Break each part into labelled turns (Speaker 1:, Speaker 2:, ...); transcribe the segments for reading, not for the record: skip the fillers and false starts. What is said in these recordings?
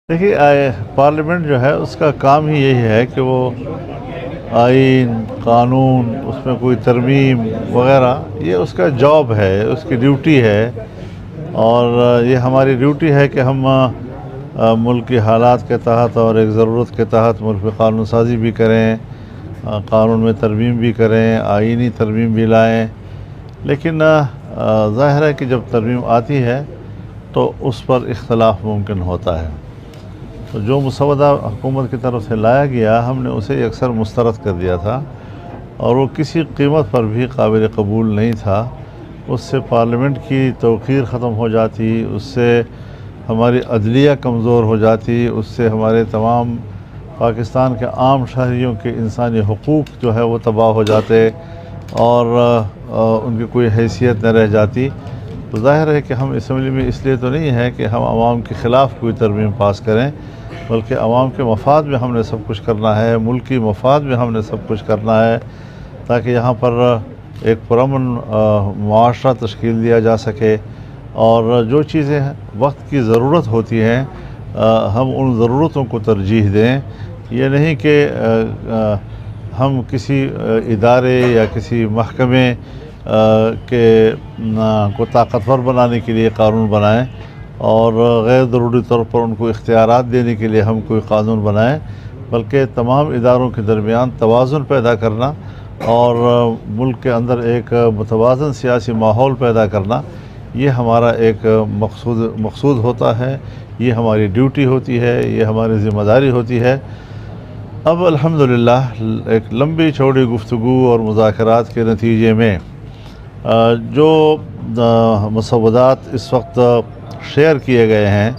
Speaker 1: دیکھیے پارلیمنٹ جو ہے اس کا کام ہی یہی ہے کہ وہ آئین قانون اس میں کوئی ترمیم وغیرہ یہ اس کا جاب ہے، اس کی ڈیوٹی ہے، اور یہ ہماری ڈیوٹی ہے کہ ہم ملک کی حالات کے تحت اور ایک ضرورت کے تحت ملک میں قانون سازی بھی کریں، قانون میں ترمیم بھی کریں، آئینی ترمیم بھی لائیں۔ لیکن ظاہر ہے کہ جب ترمیم آتی ہے تو اس پر اختلاف ممکن ہوتا ہے، تو جو مسودہ حکومت کی طرف سے لایا گیا ہم نے اسے اکثر مسترد کر دیا تھا، اور وہ کسی قیمت پر بھی قابل قبول نہیں تھا۔ اس سے پارلیمنٹ کی توقیر ختم ہو جاتی، اس سے ہماری عدلیہ کمزور ہو جاتی، اس سے ہمارے تمام پاکستان کے عام شہریوں کے انسانی حقوق جو ہے وہ تباہ ہو جاتے، اور ان کی کوئی حیثیت نہ رہ جاتی۔ تو ظاہر ہے کہ ہم اسمبلی میں اس لیے تو نہیں ہے کہ ہم عوام کے خلاف کوئی ترمیم پاس کریں، بلکہ عوام کے مفاد میں ہم نے سب کچھ کرنا ہے، ملکی مفاد میں ہم نے سب کچھ کرنا ہے، تاکہ یہاں پر ایک پرامن معاشرہ تشکیل دیا جا سکے، اور جو چیزیں وقت کی ضرورت ہوتی ہیں ہم ان ضرورتوں کو ترجیح دیں۔ یہ نہیں کہ ہم کسی ادارے یا کسی محکمے کو طاقتور بنانے کے لیے قانون بنائیں، اور غیر ضروری طور پر ان کو اختیارات دینے کے لیے ہم کوئی قانون بنائیں، بلکہ تمام اداروں کے درمیان توازن پیدا کرنا اور ملک کے اندر ایک متوازن سیاسی ماحول پیدا کرنا، یہ ہمارا ایک مقصود ہوتا ہے، یہ ہماری ڈیوٹی ہوتی ہے، یہ ہماری ذمہ داری ہوتی ہے۔ اب الحمدللہ ایک لمبی چوڑی گفتگو اور مذاکرات کے نتیجے میں جو مسودات اس وقت شیئر کیے گئے ہیں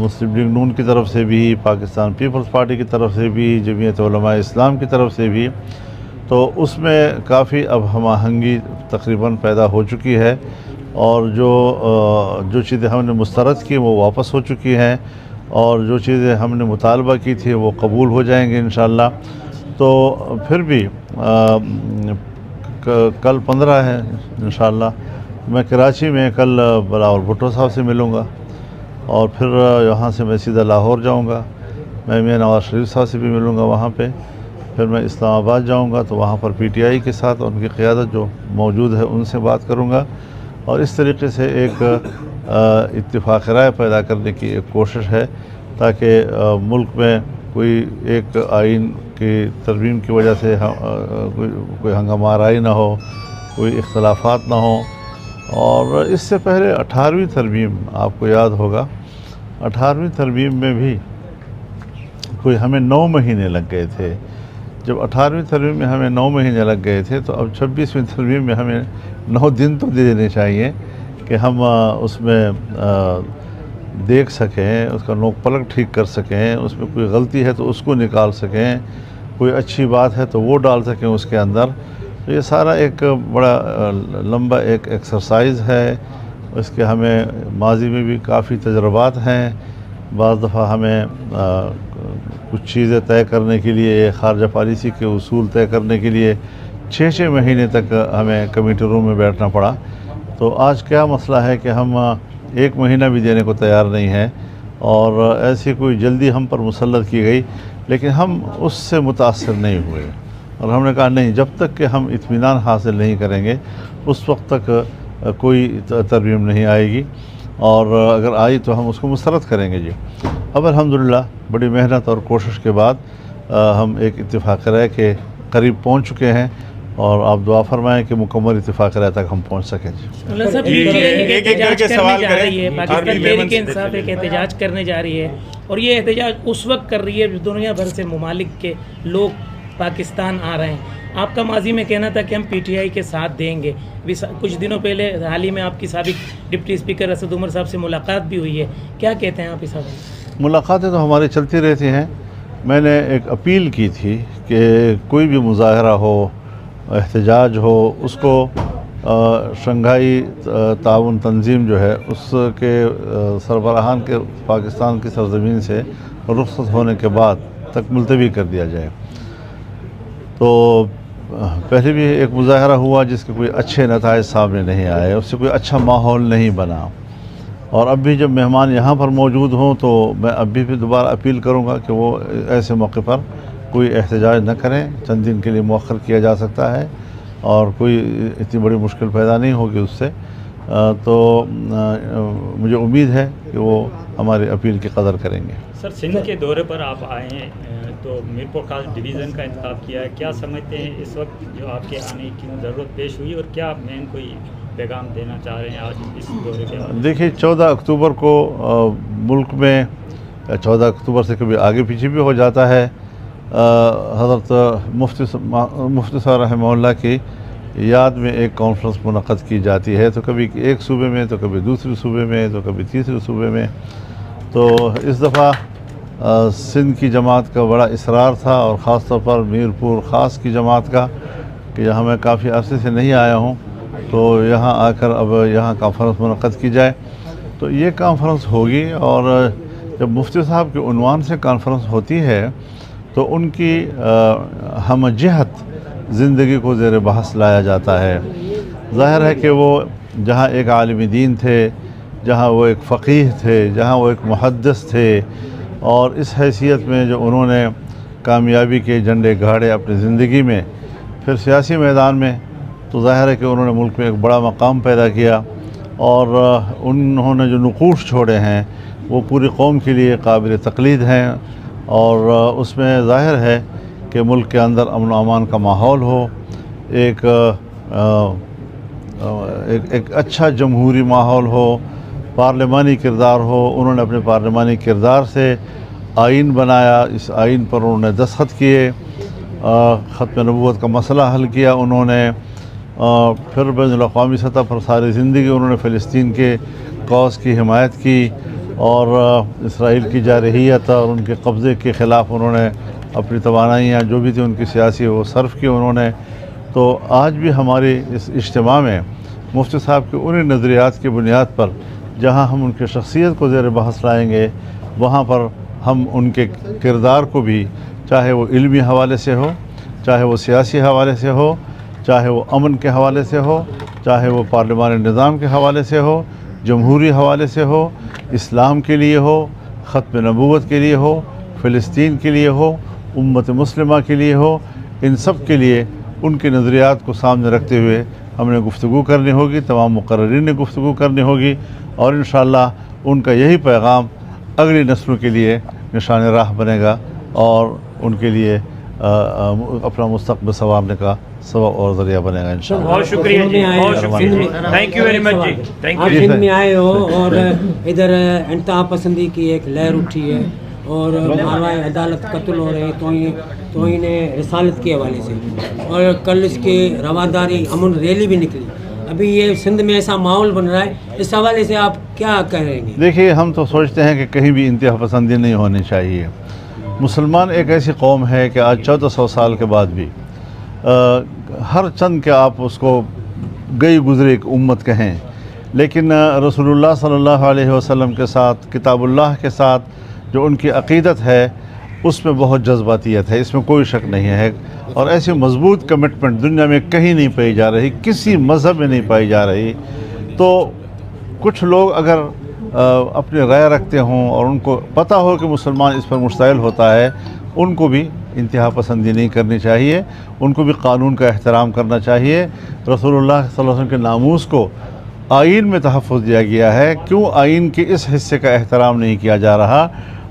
Speaker 1: مسلم لیگ نون کی طرف سے بھی، پاکستان پیپلز پارٹی کی طرف سے بھی، جمعیت علماء اسلام کی طرف سے بھی، تو اس میں کافی اب ہم آہنگی تقریباً پیدا ہو چکی ہے، اور جو چیزیں ہم نے مسترد کی وہ واپس ہو چکی ہیں، اور جو چیزیں ہم نے مطالبہ کی تھی وہ قبول ہو جائیں گے انشاءاللہ۔ تو پھر بھی کل 15 ہے انشاءاللہ، میں کراچی میں کل بلاول بھٹو صاحب سے ملوں گا، اور پھر یہاں سے میں سیدھا لاہور جاؤں گا، میں میاں نواز شریف صاحب سے بھی ملوں گا وہاں پہ، پھر میں اسلام آباد جاؤں گا تو وہاں پر پی ٹی آئی کے ساتھ ان کی قیادت جو موجود ہے ان سے بات کروں گا، اور اس طریقے سے ایک اتفاق رائے پیدا کرنے کی ایک کوشش ہے، تاکہ ملک میں کوئی ایک آئین کی ترمیم کی وجہ سے کوئی ہنگامہ آرائی نہ ہو، کوئی اختلافات نہ ہوں۔ اور اس سے پہلے 18ویں ترمیم آپ کو یاد ہوگا، 18ویں ترمیم میں بھی کوئی ہمیں 9 مہینے لگ گئے تھے۔ جب 18ویں ترمیم میں ہمیں 9 مہینے لگ گئے تھے تو اب 26ویں ترمیم میں ہمیں 9 دن تو دے دینے چاہیے کہ ہم اس میں دیکھ سکیں، اس کا نوک پلک ٹھیک کر سکیں، اس میں کوئی غلطی ہے تو اس کو نکال سکیں، کوئی اچھی بات ہے تو وہ ڈال سکیں اس کے اندر۔ تو یہ سارا ایک بڑا لمبا ایک ایکسرسائز ہے، اس کے ہمیں ماضی میں بھی کافی تجربات ہیں۔ بعض دفعہ ہمیں کچھ چیزیں طے کرنے کے لیے، خارجہ پالیسی کے اصول طے کرنے کے لیے 6 مہینے تک ہمیں کمیٹی روم میں بیٹھنا پڑا۔ تو آج کیا مسئلہ ہے کہ ہم 1 مہینہ بھی دینے کو تیار نہیں ہیں، اور ایسی کوئی جلدی ہم پر مسلط کی گئی، لیکن ہم اس سے متاثر نہیں ہوئے، اور ہم نے کہا نہیں، جب تک کہ ہم اطمینان حاصل نہیں کریں گے اس وقت تک کوئی ترمیم نہیں آئے گی، اور اگر آئی تو ہم اس کو مسترد کریں گے۔ جی اب الحمدللہ بڑی محنت اور کوشش کے بعد ہم ایک اتفاق رائے کے قریب پہنچ چکے ہیں، اور آپ دعا فرمائیں کہ مکمل اتفاق رائے تک ہم پہنچ سکیں۔
Speaker 2: مولانا صاحب ایک کر کے سوال جا رہی ہے، پاکستان تحریک انصاف ایک احتجاج کرنے جا رہی ہے، اور یہ احتجاج اس وقت کر رہی ہے جب دنیا بھر سے ممالک کے لوگ پاکستان آ رہے ہیں۔ آپ کا ماضی میں کہنا تھا کہ ہم پی ٹی آئی کے ساتھ دیں گے، کچھ دنوں پہلے حال ہی میں آپ کی سابق ڈپٹی اسپیکر اسد عمر صاحب سے ملاقات بھی ہوئی ہے، کیا کہتے ہیں آپ اس حوالے سے؟
Speaker 1: ملاقاتیں تو ہماری چلتی رہتی ہیں۔ میں نے ایک اپیل کی تھی کہ کوئی بھی مظاہرہ ہو، احتجاج ہو، اس کو شنگھائی تعاون تنظیم جو ہے اس کے سربراہان کے پاکستان کی سرزمین سے رخصت ہونے کے بعد تک ملتوی کر دیا جائے۔ تو پہلے بھی ایک مظاہرہ ہوا جس کے کوئی اچھے نتائج سامنے نہیں آئے، اس سے کوئی اچھا ماحول نہیں بنا، اور اب بھی جب مہمان یہاں پر موجود ہوں تو میں اب بھی دوبارہ اپیل کروں گا کہ وہ ایسے موقع پر کوئی احتجاج نہ کریں. چند دن کے لیے مؤخر کیا جا سکتا ہے اور کوئی اتنی بڑی مشکل پیدا نہیں ہوگی اس سے. تو مجھے امید ہے کہ وہ ہماری اپیل کی قدر کریں گے.
Speaker 3: سر سندھ کے دورے پر آپ آئے ہیں تو میرپور خاص ڈویژن کا انتخاب کیا ہے, کیا سمجھتے ہیں اس وقت جو آپ کے آنے کی ضرورت پیش ہوئی, اور کیا مین کوئی پیغام دینا چاہ رہے ہیں آج اس دورے کے بعد؟
Speaker 1: دیکھیے 14 اکتوبر کو ملک میں 14 اکتوبر سے کبھی آگے پیچھے بھی ہو جاتا ہے. حضرت مفتی صاحب رحمہ اللہ کی یاد میں ایک کانفرنس منعقد کی جاتی ہے, تو کبھی ایک صوبے میں, تو کبھی دوسرے صوبے میں, تو کبھی تیسرے صوبے میں. تو اس دفعہ سندھ کی جماعت کا بڑا اصرار تھا, اور خاص طور پر میرپور خاص کی جماعت کا, کہ یہاں میں کافی عرصے سے نہیں آیا ہوں, تو یہاں آ کر اب یہاں کانفرنس منعقد کی جائے. تو یہ کانفرنس ہوگی, اور جب مفتی صاحب کے عنوان سے کانفرنس ہوتی ہے تو ان کی ہم جہت زندگی کو زیر بحث لایا جاتا ہے. ظاہر ہے کہ وہ جہاں ایک عالم دین تھے, جہاں وہ ایک فقیہ تھے, جہاں وہ ایک محدث تھے, اور اس حیثیت میں جو انہوں نے کامیابی کے جھنڈے گاڑے اپنی زندگی میں, پھر سیاسی میدان میں, تو ظاہر ہے کہ انہوں نے ملک میں ایک بڑا مقام پیدا کیا, اور انہوں نے جو نقوش چھوڑے ہیں وہ پوری قوم کے لیے قابل تقلید ہیں. اور اس میں ظاہر ہے کہ ملک کے اندر امن و امان کا ماحول ہو, ایک اچھا جمہوری ماحول ہو, پارلیمانی کردار ہو. انہوں نے اپنے پارلیمانی کردار سے آئین بنایا, اس آئین پر انہوں نے دستخط کیے, ختم نبوت کا مسئلہ حل کیا انہوں نے, پھر بین الاقوامی سطح پر ساری زندگی انہوں نے فلسطین کے کاز کی حمایت کی, اور اسرائیل کی جارحیت اور ان کے قبضے کے خلاف انہوں نے اپنی توانائیاں جو بھی تھی ان کی سیاسی وہ صرف کی انہوں نے. تو آج بھی ہماری اس اجتماع میں مفتی صاحب کے انہی نظریات کی بنیاد پر جہاں ہم ان کی شخصیت کو زیر بحث لائیں گے, وہاں پر ہم ان کے کردار کو بھی, چاہے وہ علمی حوالے سے ہو, چاہے وہ سیاسی حوالے سے ہو, چاہے وہ امن کے حوالے سے ہو, چاہے وہ پارلیمانی نظام کے حوالے سے ہو, جمہوری حوالے سے ہو, اسلام کے لیے ہو, ختم نبوت کے لیے ہو, فلسطین کے لیے ہو, امت مسلمہ کے لیے ہو, ان سب کے لیے ان کے نظریات کو سامنے رکھتے ہوئے ہم نے گفتگو کرنی ہوگی, تمام مقررین نے گفتگو کرنی ہوگی, اور انشاءاللہ ان کا یہی پیغام اگلی نسلوں کے لیے نشان راہ بنے گا, اور ان کے لیے اپنا مستقبل سنوارنے کا سبب اور ذریعہ بنے گا انشاءاللہ.
Speaker 3: بہت شکریہ جی, بہت شکریہ, تھینک یو ویری مچ جی, تھینک
Speaker 4: آپ
Speaker 3: یو.
Speaker 4: سندھ میں آئے ہو اور ادھر انتہا پسندی کی ایک لہر اٹھی ہے, اور ماروائے عدالت قتل ہو رہے ہیں توہین رسالت کے حوالے سے, اور کل اس کی رواداری امن ریلی بھی نکلی. ابھی یہ سندھ میں ایسا ماحول بن رہا ہے, اس حوالے سے آپ کیا کہیں گے؟
Speaker 1: دیکھیے, ہم تو سوچتے ہیں کہ کہیں بھی انتہا پسندی نہیں ہونی چاہیے. مسلمان ایک ایسی قوم ہے کہ آج 1400 سال کے بعد بھی ہر چند کے آپ اس کو گئی گزرے ایک امت کہیں, لیکن رسول اللہ صلی اللہ علیہ وسلم کے ساتھ, کتاب اللہ کے ساتھ جو ان کی عقیدت ہے اس میں بہت جذباتیت ہے, اس میں کوئی شک نہیں ہے. اور ایسی مضبوط کمٹمنٹ دنیا میں کہیں نہیں پائی جا رہی, کسی مذہب میں نہیں پائی جا رہی. تو کچھ لوگ اگر اپنی رائے رکھتے ہوں اور ان کو پتہ ہو کہ مسلمان اس پر مشتعل ہوتا ہے, ان کو بھی انتہا پسندی نہیں کرنی چاہیے, ان کو بھی قانون کا احترام کرنا چاہیے. رسول اللہ صلی اللہ علیہ وسلم کے ناموس کو آئین میں تحفظ دیا گیا ہے, کیوں آئین کے اس حصے کا احترام نہیں کیا جا رہا؟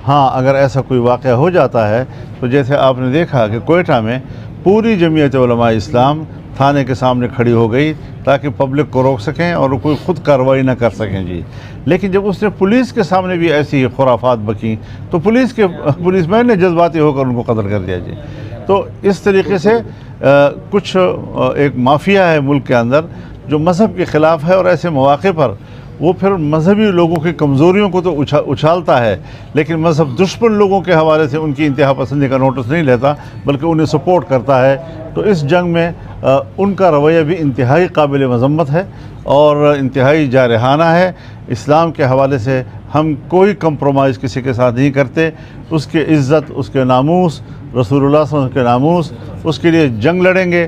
Speaker 1: ہاں, اگر ایسا کوئی واقعہ ہو جاتا ہے تو جیسے آپ نے دیکھا کہ کوئٹہ میں پوری جمعیت علماء اسلام تھانے کے سامنے کھڑی ہو گئی تاکہ پبلک کو روک سکیں اور کوئی خود کارروائی نہ کر سکیں جی. لیکن جب اس نے پولیس کے سامنے بھی ایسی خرافات بکیں تو پولیس مین نے جذباتی ہو کر ان کو قتل کر دیا جی. تو اس طریقے سے کچھ ایک مافیا ہے ملک کے اندر جو مذہب کے خلاف ہے, اور ایسے مواقع پر وہ پھر مذہبی لوگوں کی کمزوریوں کو تو اچھالتا ہے, لیکن مذہب دشمن لوگوں کے حوالے سے ان کی انتہا پسندی کا نوٹس نہیں لیتا بلکہ انہیں سپورٹ کرتا ہے. تو اس جنگ میں ان کا رویہ بھی انتہائی قابل مذمت ہے اور انتہائی جارحانہ ہے. اسلام کے حوالے سے ہم کوئی کمپرومائز کسی کے ساتھ نہیں کرتے. اس کی عزت, اس کے ناموس, رسول اللہ صلی اللہ علیہ وسلم کے ناموس, اس کے لیے جنگ لڑیں گے.